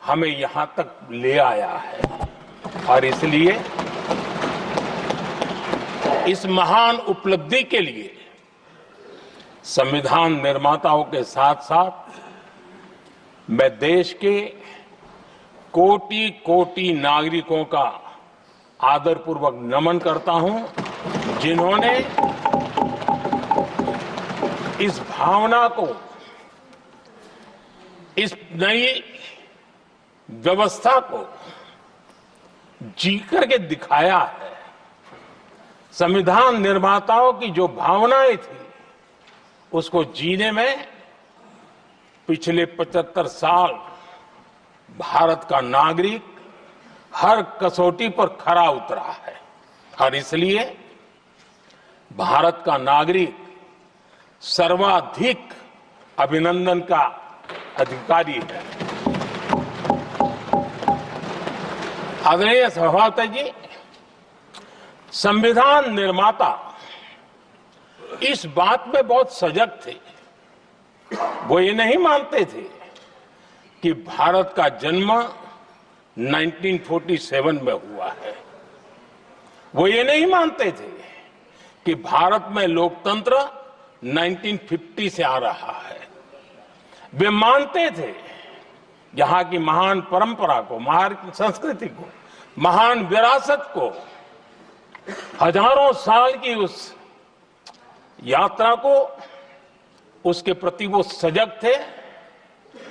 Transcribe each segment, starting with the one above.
हमें यहां तक ले आया है और इसलिए इस महान उपलब्धि के लिए संविधान निर्माताओं के साथ साथ मैं देश के कोटि कोटि नागरिकों का आदरपूर्वक नमन करता हूं जिन्होंने इस भावना को, इस नई व्यवस्था को जी करके दिखाया है। संविधान निर्माताओं की जो भावनाएं थी उसको जीने में पिछले 75 साल भारत का नागरिक हर कसौटी पर खरा उतरा है और इसलिए भारत का नागरिक सर्वाधिक अभिनंदन का अधिकारी है। आदरणीय सभापति जी, संविधान निर्माता इस बात में बहुत सजग थे। वो ये नहीं मानते थे कि भारत का जन्म 1947 में हुआ है। वो ये नहीं मानते थे कि भारत में लोकतंत्र 1950 से आ रहा है। वे मानते थे यहां की महान परंपरा को, महान संस्कृति को, महान विरासत को, हजारों साल की उस यात्रा को, उसके प्रति वो सजग थे।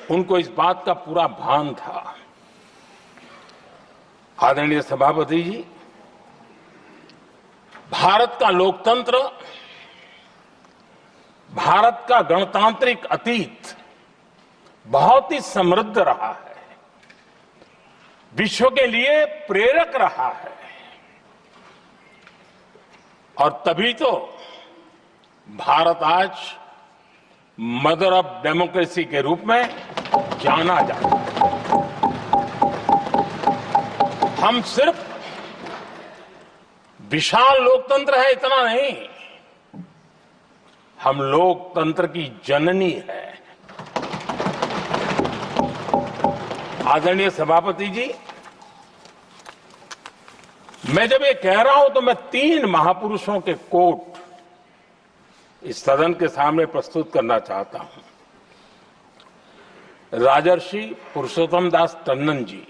उनको इस बात का पूरा भान था। आदरणीय सभापति जी, भारत का लोकतंत्र, भारत का गणतांत्रिक अतीत बहुत ही समृद्ध रहा है, विश्व के लिए प्रेरक रहा है और तभी तो भारत आज मदर ऑफ डेमोक्रेसी के रूप में जाना जाता है। हम सिर्फ विशाल लोकतंत्र है इतना नहीं, हम लोकतंत्र की जननी है। आदरणीय सभापति जी, मैं जब ये कह रहा हूं तो मैं 3 महापुरुषों के कोट इस सदन के सामने प्रस्तुत करना चाहता हूं। राजर्षि पुरुषोत्तम दास टंडन जी,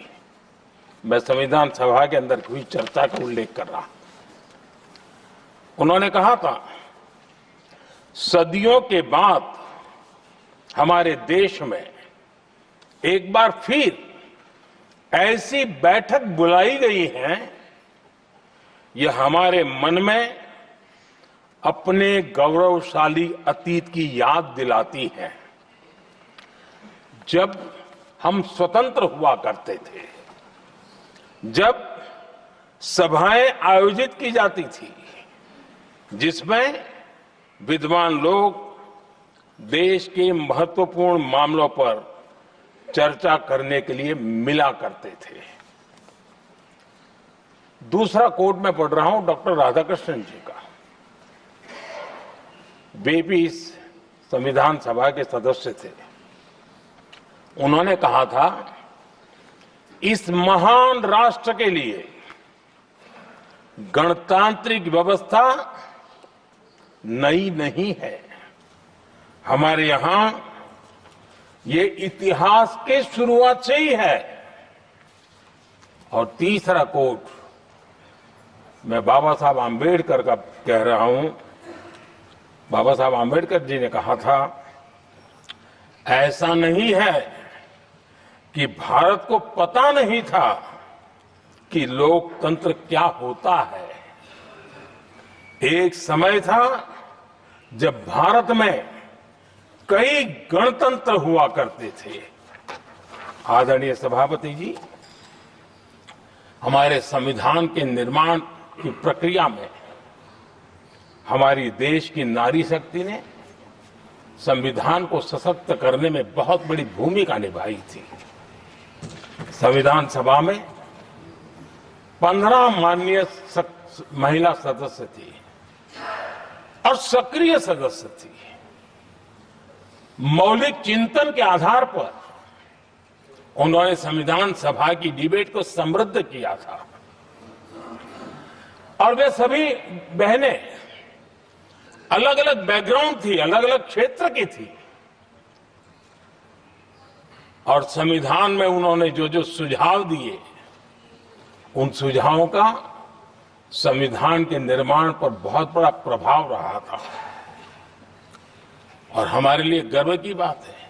मैं संविधान सभा के अंदर हुई चर्चा का उल्लेख कर रहा हूं। उन्होंने कहा था, सदियों के बाद हमारे देश में एक बार फिर ऐसी बैठक बुलाई गई है, यह हमारे मन में अपने गौरवशाली अतीत की याद दिलाती है, जब हम स्वतंत्र हुआ करते थे, जब सभाएं आयोजित की जाती थी जिसमें विद्वान लोग देश के महत्वपूर्ण मामलों पर चर्चा करने के लिए मिला करते थे। दूसरा कोट मैं पढ़ रहा हूं डॉक्टर राधाकृष्णन जी का। वे भी इस संविधान सभा के सदस्य थे। उन्होंने कहा था, इस महान राष्ट्र के लिए गणतांत्रिक व्यवस्था नई नहीं है। हमारे यहां ये इतिहास के शुरुआत से ही है। और तीसरा कोट मैं बाबा साहब आम्बेडकर का कह रहा हूं। बाबा साहब आम्बेडकर जी ने कहा था, ऐसा नहीं है कि भारत को पता नहीं था कि लोकतंत्र क्या होता है। एक समय था जब भारत में कई गणतंत्र हुआ करते थे। आदरणीय सभापति जी, हमारे संविधान के निर्माण की प्रक्रिया में हमारी देश की नारी शक्ति ने संविधान को सशक्त करने में बहुत बड़ी भूमिका निभाई थी। संविधान सभा में 15 माननीय महिला सदस्य थी और सक्रिय सदस्य थी। मौलिक चिंतन के आधार पर उन्होंने संविधान सभा की डिबेट को समृद्ध किया था। और वे सभी बहनें अलग अलग बैकग्राउंड थी, अलग अलग क्षेत्र की थी, और संविधान में उन्होंने जो जो सुझाव दिए, उन सुझावों का संविधान के निर्माण पर बहुत बड़ा प्रभाव रहा था। और हमारे लिए गर्व की बात है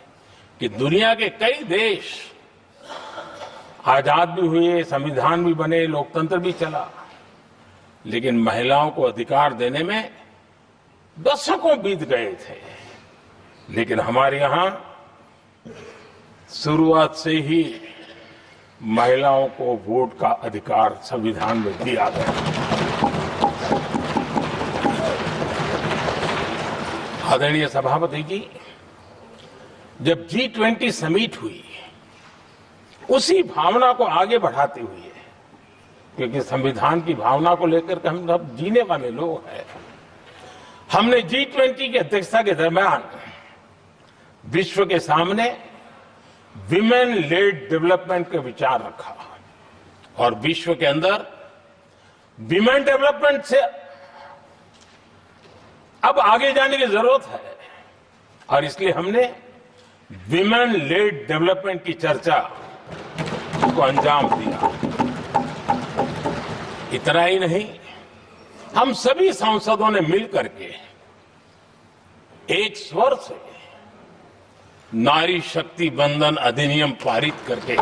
कि दुनिया के कई देश आजाद भी हुए, संविधान भी बने, लोकतंत्र भी चला, लेकिन महिलाओं को अधिकार देने में दशकों बीत गए थे। लेकिन हमारे यहां शुरुआत से ही महिलाओं को वोट का अधिकार संविधान में दिया गया। आदरणीय सभापति जी, जब G20 समिट हुई, उसी भावना को आगे बढ़ाते हुए, क्योंकि संविधान की भावना को लेकर के हम सब जीने वाले लोग हैं, हमने G20 की अध्यक्षता के दरमियान विश्व के सामने विमेन लेड डेवलपमेंट का विचार रखा। और विश्व के अंदर विमेन डेवलपमेंट से अब आगे जाने की जरूरत है, और इसलिए हमने विमेन लेड डेवलपमेंट की चर्चा को अंजाम दिया। इतना ही नहीं, हम सभी सांसदों ने मिलकर के एक स्वर से नारी शक्ति बंधन अधिनियम पारित करके